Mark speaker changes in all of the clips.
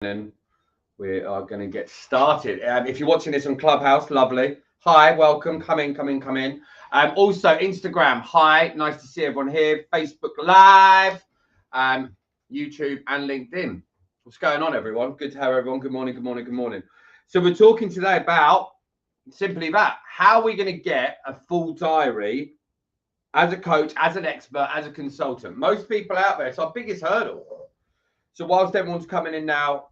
Speaker 1: And we are going to get started. If you're watching this on Clubhouse, lovely. Hi, welcome. Come in, come in, come in. Also, Instagram, hi. Nice to see everyone here. Facebook Live, YouTube, and LinkedIn. What's going on, everyone? Good to have everyone. Good morning, good morning, good morning. So we're talking today about simply that. How are we going to get a full diary as a coach, as an expert, as a consultant? Most people out there, it's our biggest hurdle. So whilst everyone's coming in now,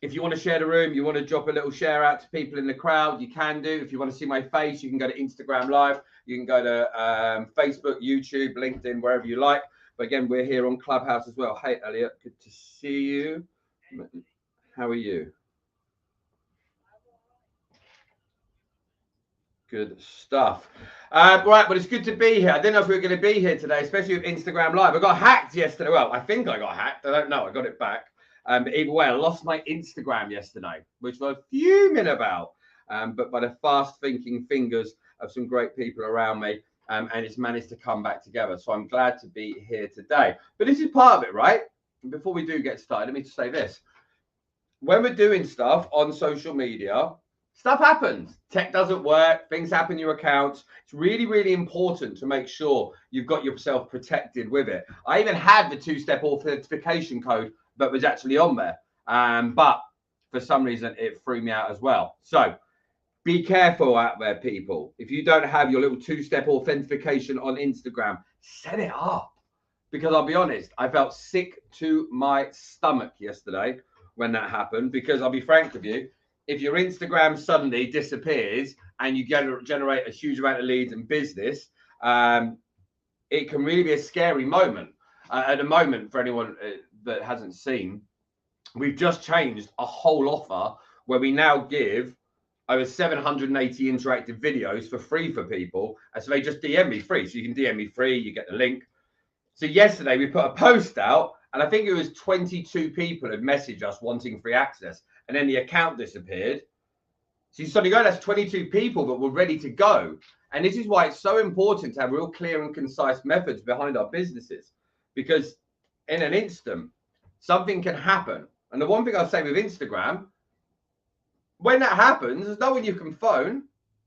Speaker 1: if you want to share the room, you want to drop a little share out to people in the crowd, you can do. If you want to see my face, you can go to Instagram Live. You can go to Facebook, YouTube, LinkedIn, wherever you like. But again, we're here on Clubhouse as well. Hey, Elliot, good to see you. How are you? Good stuff. Right, but it's good to be here. I didn't know if we were going to be here today, especially with Instagram Live. I got hacked yesterday. Well, I think I got hacked. I don't know. I got it back. But either way, I lost my Instagram yesterday, which I was fuming about. But by the fast-thinking fingers of some great people around me, and it's managed to come back together. So I'm glad to be here today. But this is part of it, right? Before we do get started, let me just say this. When we're doing stuff on social media, stuff happens. Tech doesn't work. Things happen in your accounts. It's really, really important to make sure you've got yourself protected with it. I even had the two-step authentication code that was actually on there. But for some reason, it threw me out as well. So be careful out there, people. If you don't have your little two-step authentication on Instagram, set it up. Because I'll be honest, I felt sick to my stomach yesterday when that happened. Because I'll be frank with you, if your Instagram suddenly disappears and you generate a huge amount of leads and business, it can really be a scary moment. At the moment, for anyone that hasn't seen, we've just changed a whole offer where we now give over 780 interactive videos for free for people. And so they just DM me free. So you can DM me free, you get the link. So yesterday we put a post out, and I think it was 22 people had messaged us wanting free access, and then the account disappeared. So you suddenly go, that's 22 people that were ready to go. And this is why it's so important to have real clear and concise methods behind our businesses, because in an instant, something can happen. And the one thing I'll say with Instagram, when that happens, there's no one you can phone.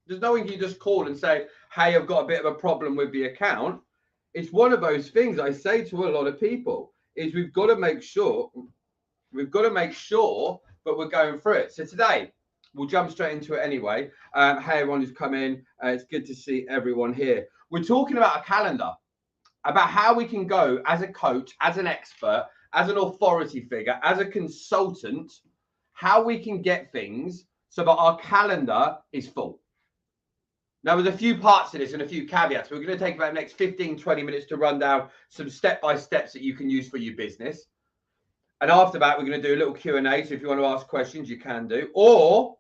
Speaker 1: There's no one you just call and say, hey, I've got a bit of a problem with the account. It's one of those things I say to a lot of people is we've got to make sure that we're going through it. So today we'll jump straight into it anyway. Hey, everyone who's come in. It's good to see everyone here. We're talking about a calendar, about how we can go as a coach, as an expert, as an authority figure, as a consultant, how we can get things so that our calendar is full. Now, there's a few parts to this and a few caveats. We're going to take about the next 15, 20 minutes to run down some step-by-steps that you can use for your business. And after that, we're going to do a little Q&A. So if you want to ask questions, you can do. Or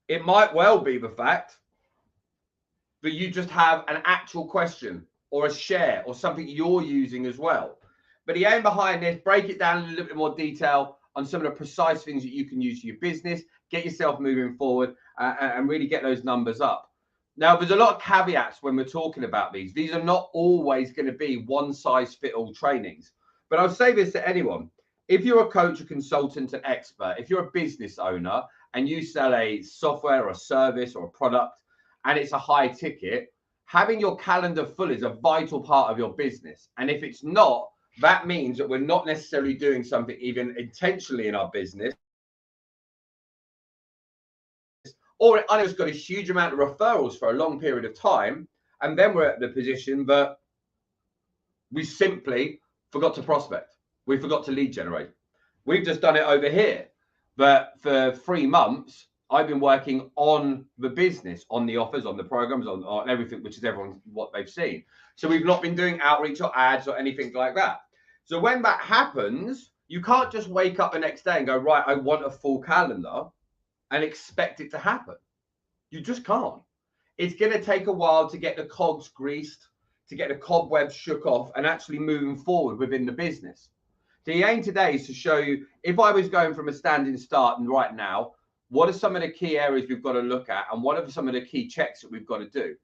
Speaker 1: it might well be the fact that you just have an actual question or a share or something you're using as well. But the aim behind this, break it down in a little bit more detail on some of the precise things that you can use for your business, get yourself moving forward, and really get those numbers up. Now, there's a lot of caveats when we're talking about these. These are not always going to be one-size-fits-all trainings. But I'll say this to anyone. If you're a coach, a consultant, an expert, if you're a business owner and you sell a software or a service or a product and it's a high ticket, having your calendar full is a vital part of your business. And if it's not, that means that we're not necessarily doing something even intentionally in our business, or it just got a huge amount of referrals for a long period of time, and then we're at the position that we simply forgot to prospect. We forgot to lead generate. We've just done it over here. But for 3 months, I've been working on the business, on the offers, on the programs, on everything, which is everyone what they've seen. So we've not been doing outreach or ads or anything like that. So when that happens, you can't just wake up the next day and go, right, I want a full calendar and expect it to happen. You just can't. It's going to take a while to get the cogs greased, to get the cobwebs shook off and actually moving forward within the business. The aim today is to show you, if I was going from a standing start and right now, what are some of the key areas we've got to look at and what are some of the key checks that we've got to do?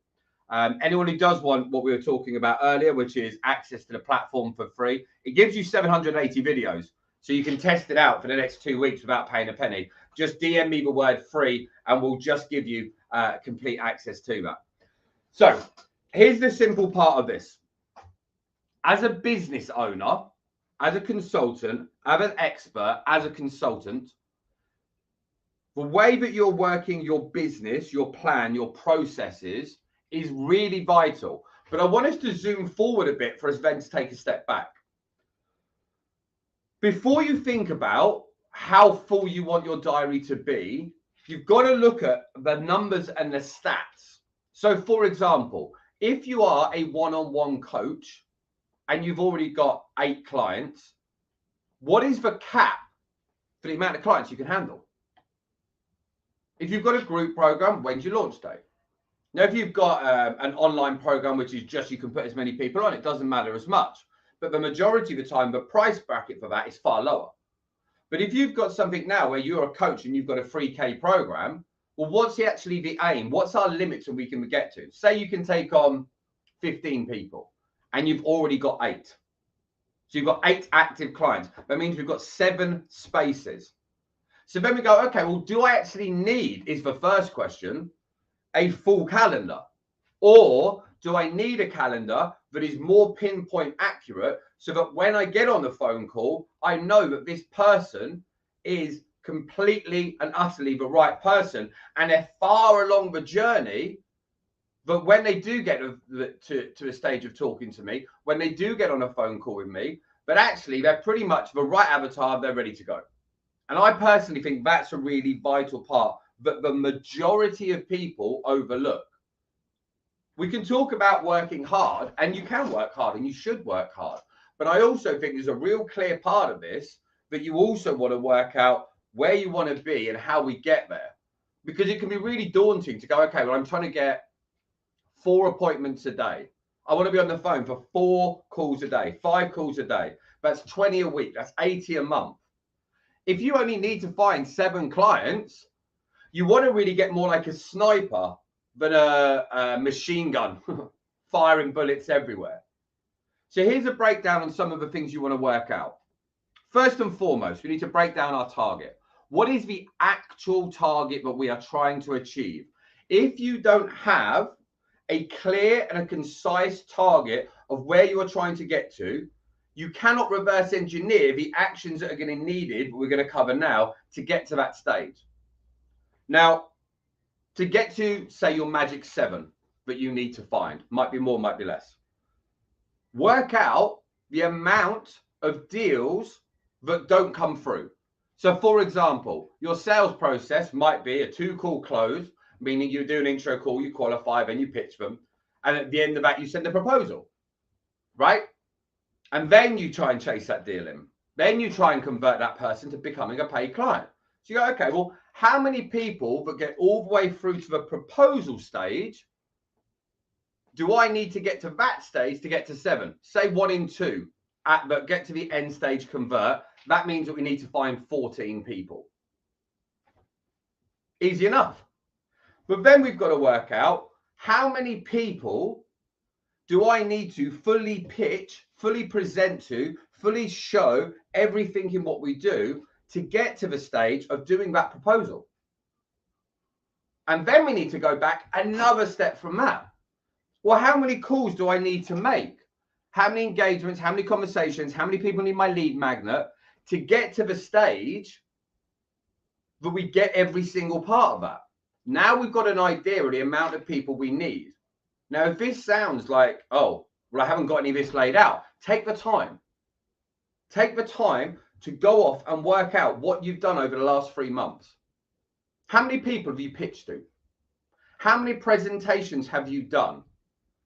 Speaker 1: Anyone who does want what we were talking about earlier, which is access to the platform for free, it gives you 780 videos. So you can test it out for the next 2 weeks without paying a penny. Just DM me the word free and we'll just give you complete access to that. So here's the simple part of this. As a business owner, as a consultant, as an expert, as a consultant, the way that you're working your business, your plan, your processes is really vital. But I want us to zoom forward a bit for us then to take a step back. Before you think about how full you want your diary to be, you've got to look at the numbers and the stats. So for example, if you are a one-on-one coach and you've already got 8 clients, what is the cap for the amount of clients you can handle? If you've got a group program, when's your launch date? Now, if you've got an online program, which is just you can put as many people on, it doesn't matter as much. But the majority of the time, the price bracket for that is far lower. But if you've got something now where you're a coach and you've got a 3K program, well, what's actually the aim? What's our limits that we can get to? Say you can take on 15 people and you've already got 8. So you've got 8 active clients. That means we've got 7 spaces. So then we go, okay, well, do I actually need, is the first question, a full calendar? Or do I need a calendar that is more pinpoint accurate so that when I get on the phone call, I know that this person is completely and utterly the right person and they're far along the journey, but when they do get to a stage of talking to me, when they do get on a phone call with me, but actually they're pretty much the right avatar, they're ready to go. And I personally think that's a really vital part that the majority of people overlook. We can talk about working hard, and you can work hard and you should work hard. But I also think there's a real clear part of this that you also want to work out where you want to be and how we get there. Because it can be really daunting to go, okay, well, I'm trying to get 4 appointments a day. I want to be on the phone for 4 calls a day, 5 calls a day. That's 20 a week. That's 80 a month. If you only need to find 7 clients, you want to really get more like a sniper than a machine gun firing bullets everywhere. So here's a breakdown on some of the things you want to work out. First and foremost, we need to break down our target. What is the actual target that we are trying to achieve? If you don't have a clear and a concise target of where you are trying to get to, you cannot reverse engineer the actions that are going to be needed, we're going to cover now, to get to that stage. Now, to get to, say, your magic 7 that you need to find, might be more, might be less. Work out the amount of deals that don't come through. So, for example, your sales process might be a 2-call close, meaning you do an intro call, you qualify, then you pitch them. And at the end of that, you send a proposal, right? And then you try and chase that deal in. Then you try and convert that person to becoming a paid client. So you go, okay, well, how many people that get all the way through to the proposal stage do I need to get to that stage to get to 7? Say 1 in 2 but get to the end stage convert. That means that we need to find 14 people. Easy enough. But then we've got to work out how many people do I need to fully pitch, fully present to, fully show everything in what we do to get to the stage of doing that proposal. And then we need to go back another step from that. Well, how many calls do I need to make? How many engagements, how many conversations, how many people need my lead magnet to get to the stage that we get every single part of that? Now we've got an idea of the amount of people we need. Now, if this sounds like, oh, well, I haven't got any of this laid out, take the time. Take the time to go off and work out what you've done over the last 3 months. How many people have you pitched to? How many presentations have you done?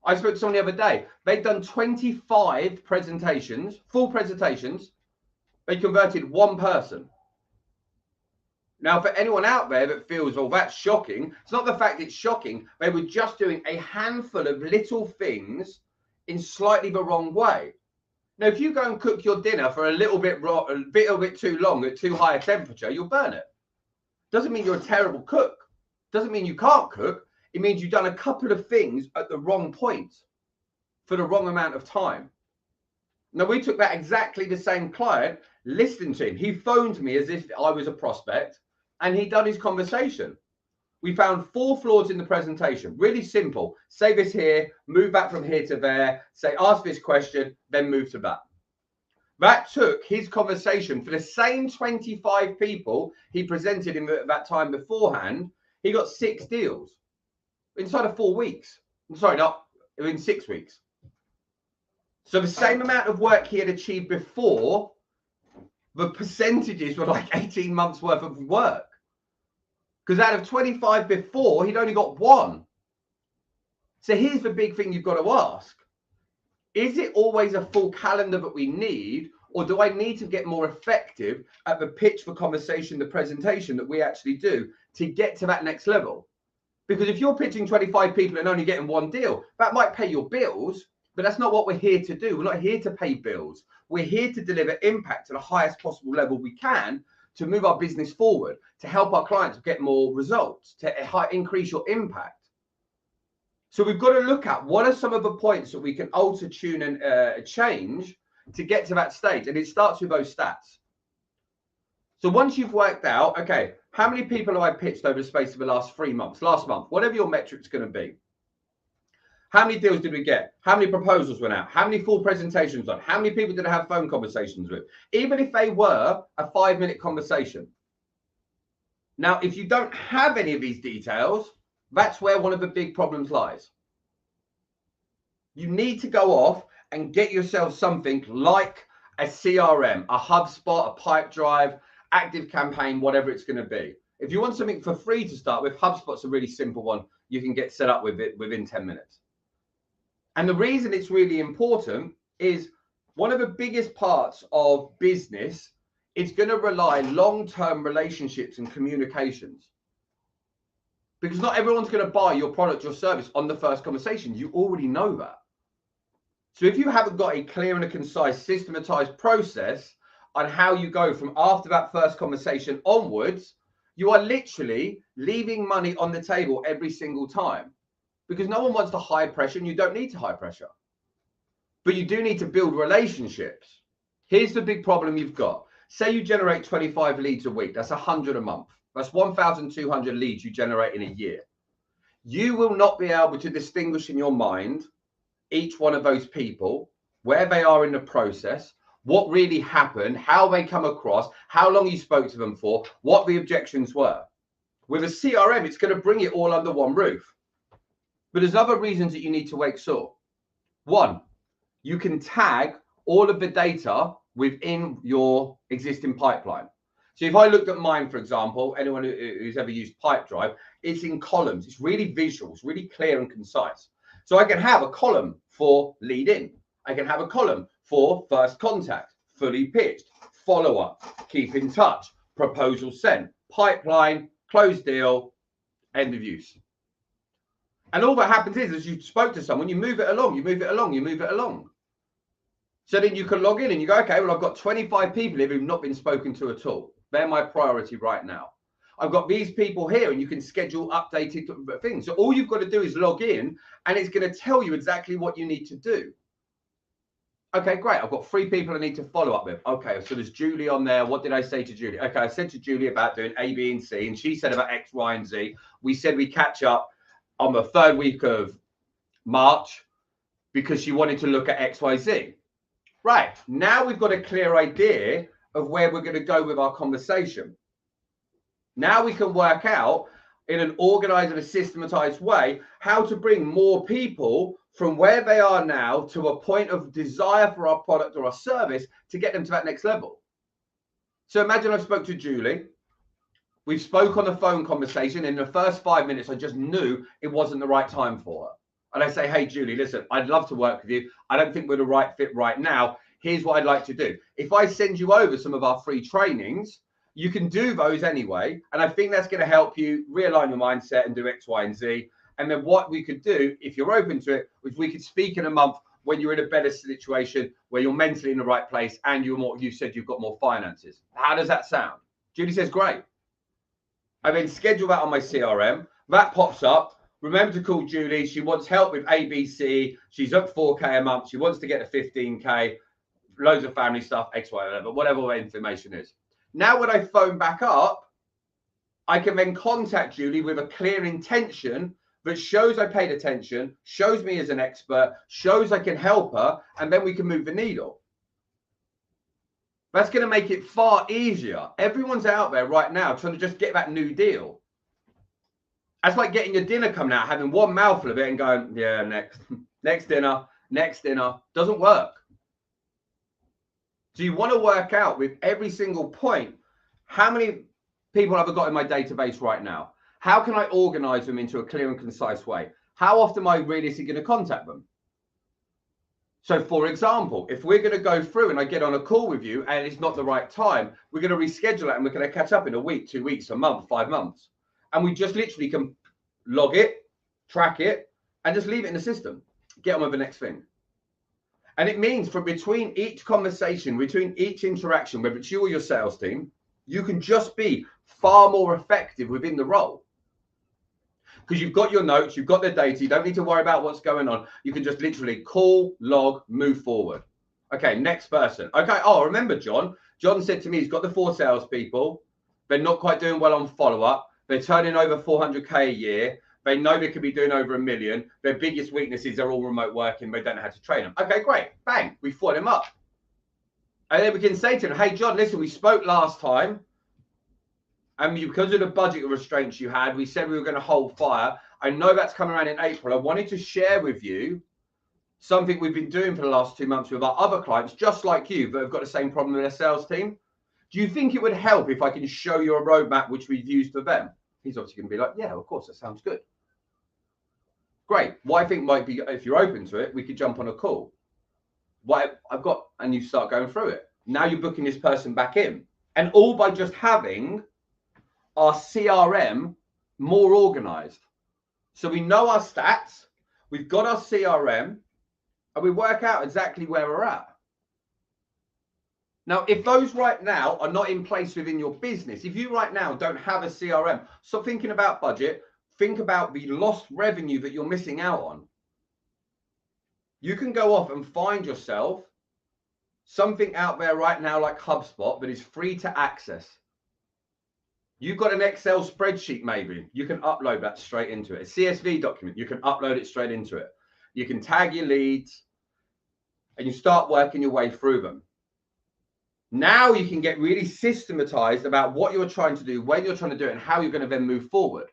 Speaker 1: I spoke to someone the other day. They've done 25 presentations, full presentations. They converted 1 person. Now, for anyone out there that feels, oh, that's shocking, it's not the fact it's shocking. They were just doing a handful of little things in slightly the wrong way. Now, if you go and cook your dinner for a little bit too long at too high a temperature, you'll burn it. Doesn't mean you're a terrible cook. Doesn't mean you can't cook. It means you've done a couple of things at the wrong point for the wrong amount of time. Now, we took that exactly the same client listening to him. He phoned me as if I was a prospect, and he done his conversation. We found 4 flaws in the presentation. Really simple. Say this here, move back from here to there, say, ask this question, then move to that. That took his conversation for the same 25 people he presented in that time beforehand. He got 6 deals inside of 4 weeks. Sorry, not in 6 weeks. So the same amount of work he had achieved before, the percentages were like 18 months worth of work. Because out of 25 before, he'd only got 1. So here's the big thing you've got to ask. Is it always a full calendar that we need, or do I need to get more effective at the pitch, the conversation, the presentation that we actually do to get to that next level? Because if you're pitching 25 people and only getting 1 deal, that might pay your bills, but that's not what we're here to do. We're not here to pay bills. We're here to deliver impact to the highest possible level we can, to move our business forward, to help our clients get more results, to increase your impact. So we've got to look at what are some of the points that we can alter, tune, and change to get to that stage. And it starts with those stats. So once you've worked out, okay, how many people have I pitched over the space of the last 3 months, last month, whatever your metric's going to be. How many deals did we get? How many proposals went out? How many full presentations on? How many people did I have phone conversations with? Even if they were a 5-minute conversation. Now, if you don't have any of these details, that's where one of the big problems lies. You need to go off and get yourself something like a CRM, a HubSpot, a Pipedrive, ActiveCampaign, whatever it's going to be. If you want something for free to start with, HubSpot's a really simple one. You can get set up with it within 10 minutes. And the reason it's really important is one of the biggest parts of business, it's going to rely long-term relationships and communications. Because not everyone's going to buy your product or service on the first conversation. You already know that. So if you haven't got a clear and a concise, systematized process on how you go from after that first conversation onwards, you are literally leaving money on the table every single time. Because no one wants to high pressure, and you don't need to high pressure. But you do need to build relationships. Here's the big problem you've got. Say you generate 25 leads a week. That's 100 a month. That's 1,200 leads you generate in a year. You will not be able to distinguish in your mind each one of those people, where they are in the process, what really happened, how they come across, how long you spoke to them for, what the objections were. With a CRM, it's going to bring it all under one roof. But there's other reasons that you need to make sure. 1, you can tag all of the data within your existing pipeline. So if I looked at mine, for example, anyone who's ever used Pipedrive, it's in columns. It's really visual. It's really clear and concise. So I can have a column for lead in. I can have a column for first contact, fully pitched, follow-up, keep in touch, proposal sent, pipeline, closed deal, end of use. And all that happens is, as you spoke to someone, you move it along, you move it along, you move it along. So then you can log in and you go, okay, well, I've got 25 people here who've not been spoken to at all. They're my priority right now. I've got these people here, and you can schedule updated things. So all you've got to do is log in, and it's going to tell you exactly what you need to do. Okay, great. I've got 3 people I need to follow up with. Okay, so there's Julie on there. What did I say to Julie? Okay, I said to Julie about doing A, B, and C, and she said about X, Y, and Z. We said we catch up on the 3rd week of March because she wanted to look at X, Y, Z. Right, now we've got a clear idea of where we're going to go with our conversation. Now we can work out in an organized and a systematized way how to bring more people from where they are now to a point of desire for our product or our service to get them to that next level. So imagine I spoke to Julie. We spoke on the phone conversation. In the first 5 minutes, I just knew it wasn't the right time for her. And I say, hey, Julie, listen, I'd love to work with you. I don't think we're the right fit right now. Here's what I'd like to do. If I send you over some of our free trainings, you can do those anyway. And I think that's going to help you realign your mindset and do X, Y, and Z. And then what we could do, if you're open to it, is we could speak in a month when you're in a better situation, where you're mentally in the right place and you said you've got more finances. How does that sound? Julie says, great. I then schedule that on my CRM. That pops up. Remember to call Julie. She wants help with ABC. She's up 4K a month. She wants to get to 15K. loads of family stuff, X, Y, but whatever information is. Now, when I phone back up, I can then contact Julie with a clear intention that shows I paid attention, shows me as an expert, shows I can help her, and then we can move the needle. That's going to make it far easier. Everyone's out there right now trying to just get that new deal. That's like getting your dinner coming out, having one mouthful of it and going, yeah, next dinner. Doesn't work. So you want to work out with every single point, how many people have I got in my database right now? How can I organize them into a clear and concise way? How often am I realistically going to contact them? So, for example, if we're going to go through and I get on a call with you and it's not the right time, we're going to reschedule it and we're going to catch up in a week, 2 weeks, a month, 5 months. And we just literally can log it, track it, and just leave it in the system. Get on with the next thing. And it means from between each conversation, between each interaction, whether it's you or your sales team, you can just be far more effective within the role. Because you've got your notes, you've got the data, you don't need to worry about what's going on. You can just literally call, log, move forward. Okay, next person. Okay, oh, remember John. John said to me he's got the 4 salespeople. They're not quite doing well on follow-up. They're turning over 400K a year. They know they could be doing over $1 million. Their biggest weaknesses are all remote working. They don't know how to train them. Okay, great. Bang, we followed him up. And then we can say to him, hey, John, listen, we spoke last time. And because of the budget restraints you had, we said we were going to hold fire. I know that's coming around in April. I wanted to share with you something we've been doing for the last 2 months with our other clients, just like you, that have got the same problem with their sales team. Do you think it would help if I can show you a roadmap which we've used for them? He's obviously going to be like, yeah, of course, that sounds good. Great. What I think might be, if you're open to it, we could jump on a call. What I've got, and you start going through it. Now you're booking this person back in. And all by just having our CRM more organized. So we know our stats, we've got our CRM, and we work out exactly where we're at. Now, if those right now are not in place within your business, if you right now don't have a CRM, stop thinking about budget, think about the lost revenue that you're missing out on. You can go off and find yourself something out there right now like HubSpot that is free to access. You've got an Excel spreadsheet, maybe. You can upload that straight into it. A CSV document, you can upload it straight into it. You can tag your leads and you start working your way through them. Now you can get really systematized about what you're trying to do, when you're trying to do it, and how you're going to then move forward.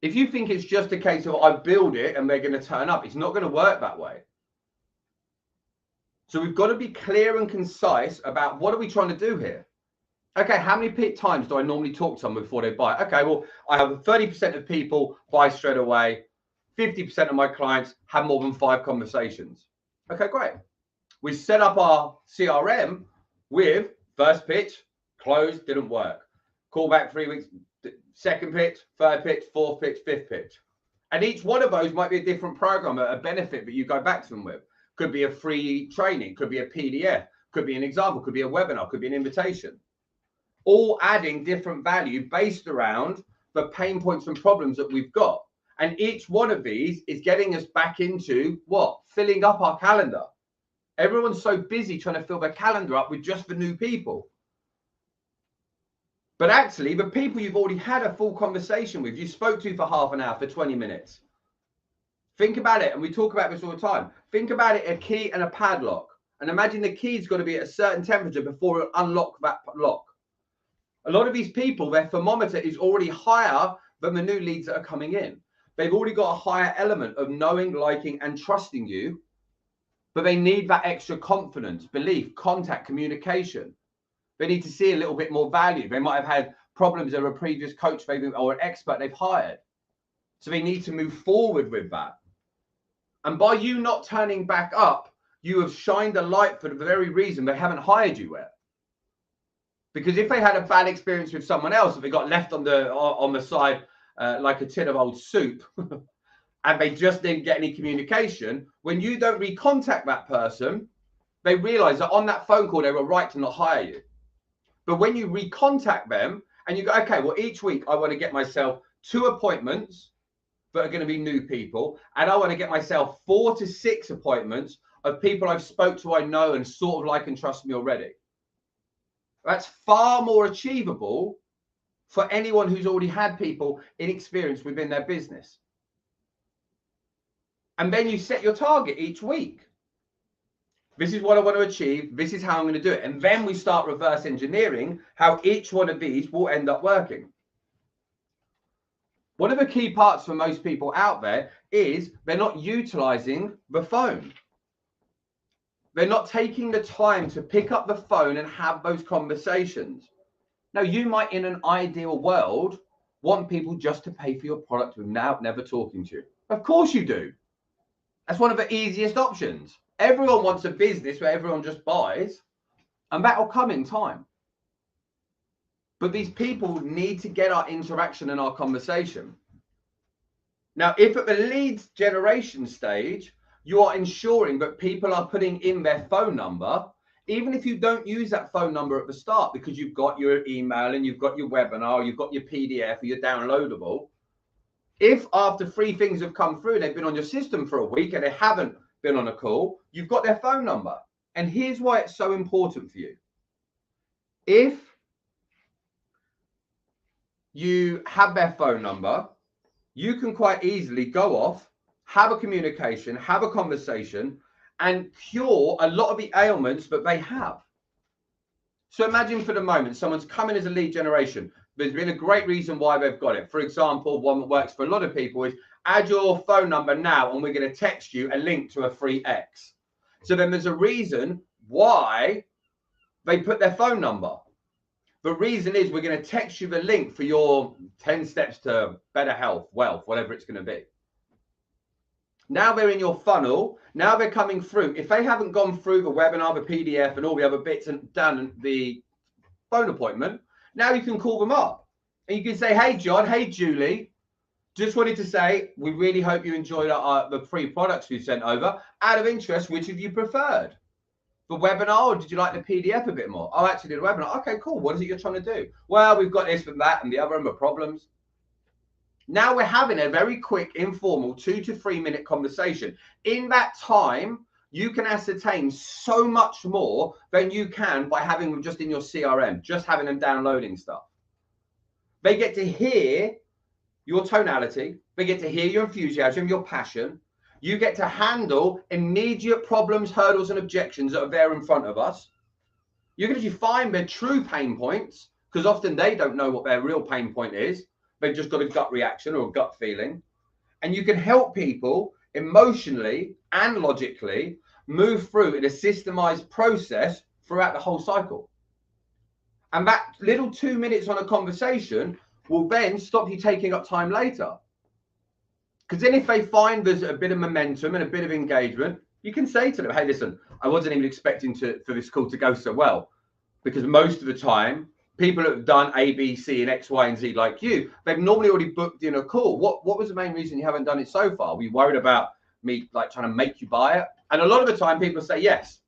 Speaker 1: If you think it's just a case of I build it and they're going to turn up, it's not going to work that way. So we've got to be clear and concise about what are we trying to do here. Okay, how many times do I normally talk to someone before they buy? Okay, well, I have 30% of people buy straight away. 50% of my clients have more than 5 conversations. Okay, great. We set up our CRM with first pitch, closed, didn't work. Call back 3 weeks, second pitch, third pitch, fourth pitch, fifth pitch. And each one of those might be a different program, a benefit that you go back to them with. Could be a free training, could be a PDF, could be an example, could be a webinar, could be an invitation. All adding different value based around the pain points and problems that we've got. And each one of these is getting us back into what? Filling up our calendar. Everyone's so busy trying to fill their calendar up with just the new people. But actually, the people you've already had a full conversation with, you spoke to for half an hour, for 20 minutes. Think about it, and we talk about this all the time. Think about it, a key and a padlock. And imagine the key's got to be at a certain temperature before it unlocks that lock. A lot of these people, their thermometer is already higher than the new leads that are coming in. They've already got a higher element of knowing, liking, and trusting you, but they need that extra confidence, belief, contact, communication. They need to see a little bit more value. They might have had problems of a previous coach maybe, or an expert they've hired. So they need to move forward with that. And by you not turning back up, you have shined a light for the very reason they haven't hired you yet. Because if they had a bad experience with someone else, if they got left on the side like a tin of old soup, and they just didn't get any communication, when you don't recontact that person, they realize that on that phone call, they were right to not hire you. But when you recontact them and you go, okay, well, each week I want to get myself 2 appointments that are going to be new people, and I want to get myself 4 to 6 appointments of people I've spoke to, I know, and sort of like and trust me already. That's far more achievable for anyone who's already had people in experience within their business. And then you set your target each week. This is what I want to achieve. This is how I'm going to do it. And then we start reverse engineering how each one of these will end up working. One of the key parts for most people out there is they're not utilizing the phone. They're not taking the time to pick up the phone and have those conversations. Now, you might, in an ideal world, want people just to pay for your product without never talking to you. Of course you do. That's one of the easiest options. Everyone wants a business where everyone just buys, and that will come in time. But these people need to get our interaction and our conversation. Now, if at the leads generation stage, you are ensuring that people are putting in their phone number, even if you don't use that phone number at the start because you've got your email and you've got your webinar, you've got your PDF or your downloadable. If after 3 things have come through, they've been on your system for a week and they haven't been on a call, you've got their phone number. And here's why it's so important for you. If you have their phone number, you can quite easily go off, have a communication, have a conversation, and cure a lot of the ailments that they have. So imagine for the moment, someone's coming as a lead generation. There's been a great reason why they've got it. For example, one that works for a lot of people is add your phone number now and we're going to text you a link to a free X. So then there's a reason why they put their phone number. The reason is we're going to text you the link for your 10 steps to better health, wealth, whatever it's going to be. Now they're in your funnel. Now they're coming through. If they haven't gone through the webinar, the PDF and all the other bits and done the phone appointment, now you can call them up and you can say, hey, John, hey, Julie, just wanted to say, we really hope you enjoyed the free products we sent over. Out of interest, which have you preferred? The webinar, or did you like the PDF a bit more? Oh, actually, the webinar. Okay, cool. What is it you're trying to do? Well, we've got this and that and the other and the problems. Now we're having a very quick, informal 2 to 3 minute conversation. In that time, you can ascertain so much more than you can by having them just in your CRM, just having them downloading stuff. They get to hear your tonality. They get to hear your enthusiasm, your passion. You get to handle immediate problems, hurdles, and objections that are there in front of us. You can actually find their true pain points, because often they don't know what their real pain point is. They've just got a gut reaction or a gut feeling. And you can help people emotionally and logically move through in a systemized process throughout the whole cycle. And that little 2 minutes on a conversation will then stop you taking up time later. Because then if they find there's a bit of momentum and a bit of engagement, you can say to them, hey, listen, I wasn't even expecting for this call to go so well. Because most of the time, people that have done A, B, C, and X, Y, and Z like you, they've normally already booked in a call. What was the main reason you haven't done it so far? Were you worried about me like trying to make you buy it? And a lot of the time people say yes.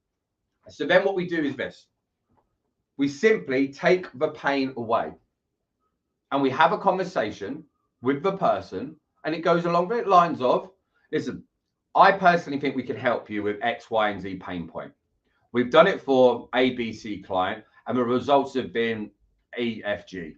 Speaker 1: So then what we do is this. We simply take the pain away. And we have a conversation with the person. And it goes along the lines of, listen, I personally think we can help you with X, Y, and Z pain point. We've done it for ABC client, and the results have been EFG.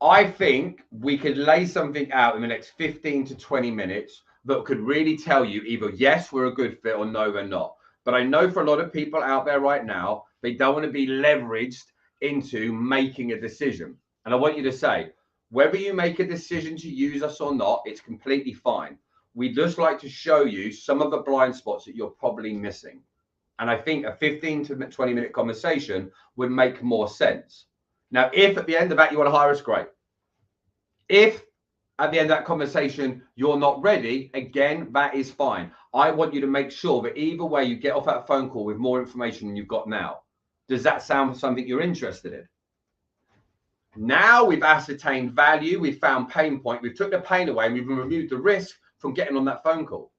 Speaker 1: I think we could lay something out in the next 15 to 20 minutes that could really tell you either, yes, we're a good fit, or no, we're not. But I know for a lot of people out there right now, they don't want to be leveraged into making a decision. And I want you to say, whether you make a decision to use us or not, it's completely fine. We'd just like to show you some of the blind spots that you're probably missing. And I think a 15 to 20 minute conversation would make more sense. Now, if at the end of that you want to hire us, great. If at the end of that conversation you're not ready, again, that is fine. I want you to make sure that either way you get off that phone call with more information than you've got now. Does that sound something you're interested in? Now we've ascertained value, we've found pain point, we've took the pain away, and we've removed the risk from getting on that phone call.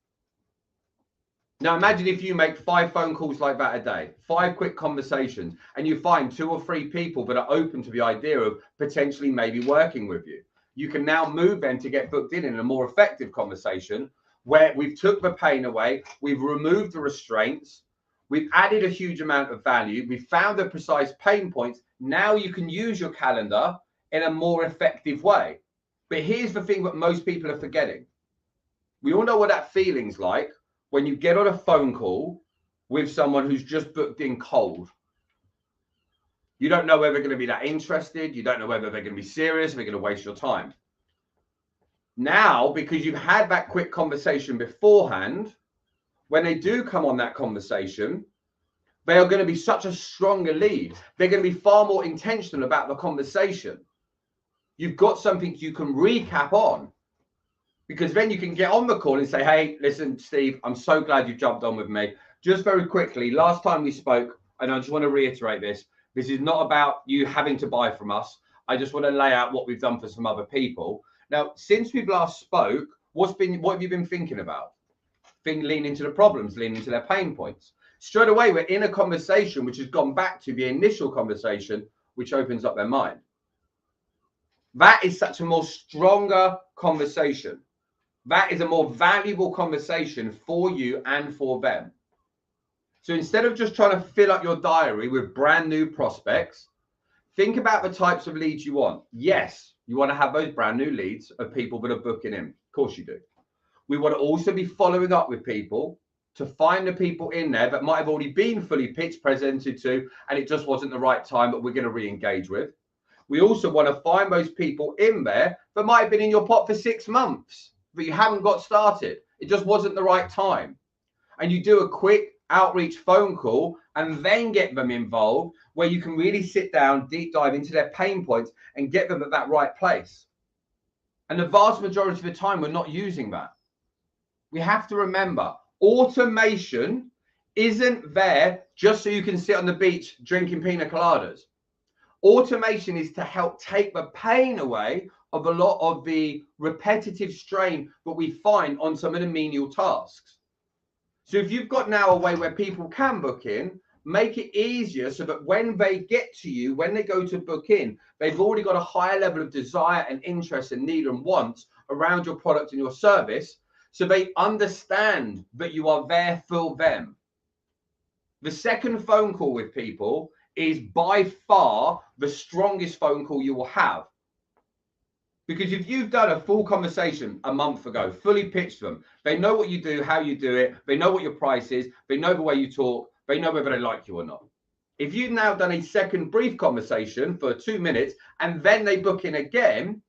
Speaker 1: Now imagine if you make 5 phone calls like that a day, 5 quick conversations, and you find 2 or 3 people that are open to the idea of potentially maybe working with you. You can now move them to get booked in a more effective conversation where we've took the pain away, we've removed the restraints, we've added a huge amount of value, we've found the precise pain points. Now you can use your calendar in a more effective way. But here's the thing that most people are forgetting. We all know what that feeling's like when you get on a phone call with someone who's just booked in cold. You don't know whether they're going to be that interested. You don't know whether they're going to be serious, they're going to waste your time. Now, because you've had that quick conversation beforehand, when they do come on that conversation, they are going to be such a stronger lead. They're going to be far more intentional about the conversation. You've got something you can recap on, because then you can get on the call and say, hey, listen, Steve, I'm so glad you jumped on with me. Just very quickly, last time we spoke, and I just want to reiterate this, this is not about you having to buy from us. I just want to lay out what we've done for some other people. Now, since we've last spoke, what have you been thinking about? Lean into the problems, lean into their pain points. Straight away, we're in a conversation which has gone back to the initial conversation, which opens up their mind. That is such a more stronger conversation. That is a more valuable conversation for you and for them. So instead of just trying to fill up your diary with brand new prospects, think about the types of leads you want. Yes, you want to have those brand new leads of people that are booking in. Of course you do. We want to also be following up with people to find the people in there that might have already been fully pitched, presented to, and it just wasn't the right time, but we're going to re-engage with. We also want to find those people in there that might have been in your pot for 6 months, but you haven't got started. It just wasn't the right time. And you do a quick outreach phone call and then get them involved, where you can really sit down, deep dive into their pain points and get them at that right place. And the vast majority of the time, we're not using that. We have to remember, automation isn't there just so you can sit on the beach drinking pina coladas. Automation is to help take the pain away of a lot of the repetitive strain that we find on some of the menial tasks. So if you've got now a way where people can book in, make it easier so that when they get to you, when they go to book in, they've already got a higher level of desire and interest and need and wants around your product and your service, so they understand that you are there for them. The second phone call with people is by far the strongest phone call you will have. Because if you've done a full conversation a month ago, fully pitched them, they know what you do, how you do it, they know what your price is, they know the way you talk, they know whether they like you or not. If you've now done a second brief conversation for 2 minutes and then they book in again,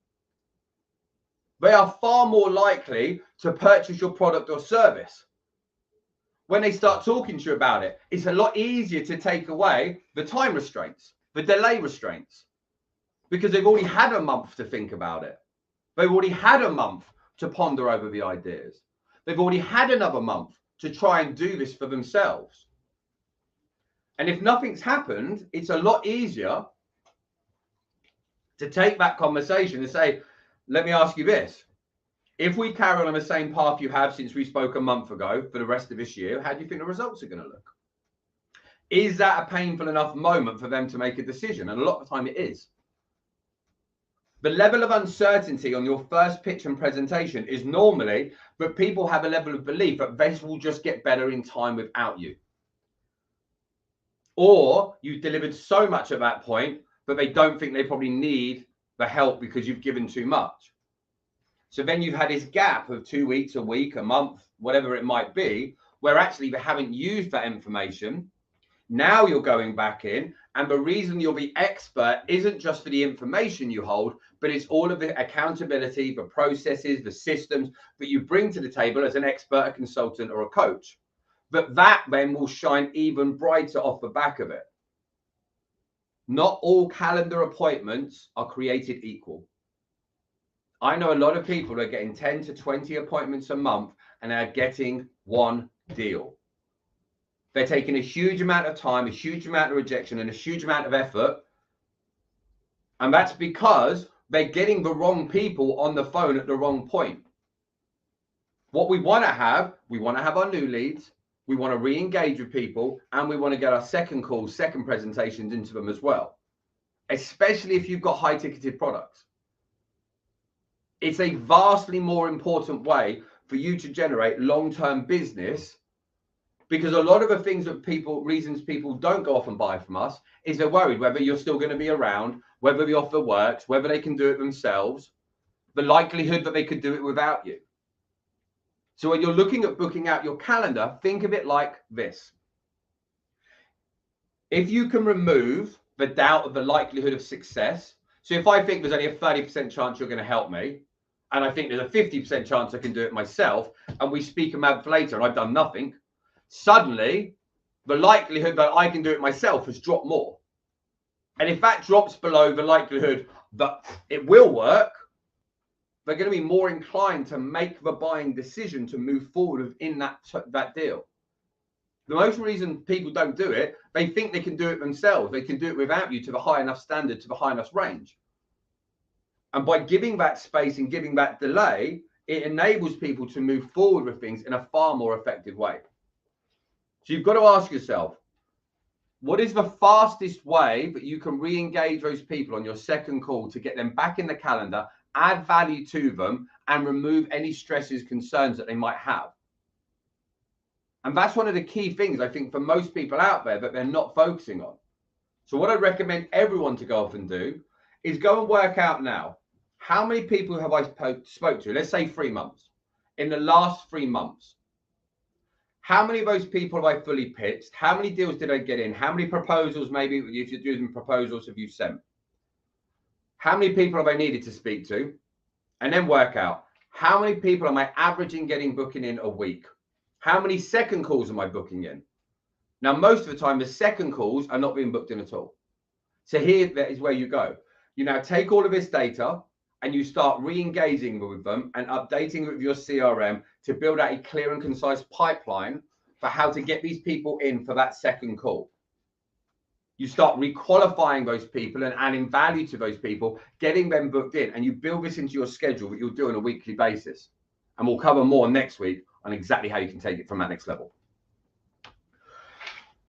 Speaker 1: they are far more likely to purchase your product or service. When they start talking to you about it, it's a lot easier to take away the time restraints, the delay restraints, because they've already had a month to think about it. They've already had a month to ponder over the ideas. They've already had another month to try and do this for themselves. And if nothing's happened, it's a lot easier to take that conversation and say, let me ask you this. If we carry on the same path you have since we spoke a month ago for the rest of this year, how do you think the results are going to look? Is that a painful enough moment for them to make a decision? And a lot of the time it is. The level of uncertainty on your first pitch and presentation is normally that people have a level of belief that this will just get better in time without you. Or you've delivered so much at that point that they don't think they probably need the help because you've given too much. So then you've had this gap of 2 weeks, a week, a month, whatever it might be, where actually they haven't used that information. Now you're going back in, and the reason you're the expert isn't just for the information you hold, but it's all of the accountability, the processes, the systems that you bring to the table as an expert, a consultant, or a coach. But that then will shine even brighter off the back of it. Not all calendar appointments are created equal. I know a lot of people are getting 10 to 20 appointments a month and are getting one deal. They're taking a huge amount of time, a huge amount of rejection, and a huge amount of effort. And that's because they're getting the wrong people on the phone at the wrong point. What we want to have our new leads. We want to re-engage with people, and we want to get our second calls, second presentations into them as well, especially if you've got high ticketed products. It's a vastly more important way for you to generate long-term business. Because a lot of the things that reasons people don't go off and buy from us is they're worried whether you're still going to be around, whether the offer works, whether they can do it themselves, the likelihood that they could do it without you. So when you're looking at booking out your calendar, think of it like this. If you can remove the doubt of the likelihood of success, so if I think there's only a 30% chance you're going to help me, and I think there's a 50% chance I can do it myself, and we speak a month later and I've done nothing, suddenly the likelihood that I can do it myself has dropped more. And if that drops below the likelihood that it will work, they're going to be more inclined to make the buying decision to move forward in that deal. The most reason people don't do it, they think they can do it themselves. They can do it without you to the high enough standard, to the high enough range. And by giving that space and giving that delay, it enables people to move forward with things in a far more effective way. So you've got to ask yourself, what is the fastest way that you can re-engage those people on your second call to get them back in the calendar, add value to them, and remove any stresses, concerns that they might have? And that's one of the key things, I think, for most people out there that they're not focusing on. So what I recommend everyone to go off and do is go and work out now, how many people have I spoke to? Let's say 3 months. In the last 3 months, how many of those people have I fully pitched? How many deals did I get in? How many proposals, maybe if you're doing proposals, have you sent? How many people have I needed to speak to? And then work out, how many people am I averaging booking in a week? How many second calls am I booking in? Now, most of the time, the second calls are not being booked in at all. So here, that is where you go. You now take all of this data and you start re-engaging with them and updating with your CRM to build out a clear and concise pipeline for how to get these people in for that second call. You start requalifying those people and adding value to those people, getting them booked in, and you build this into your schedule that you'll do on a weekly basis. And we'll cover more next week on exactly how you can take it from that next level.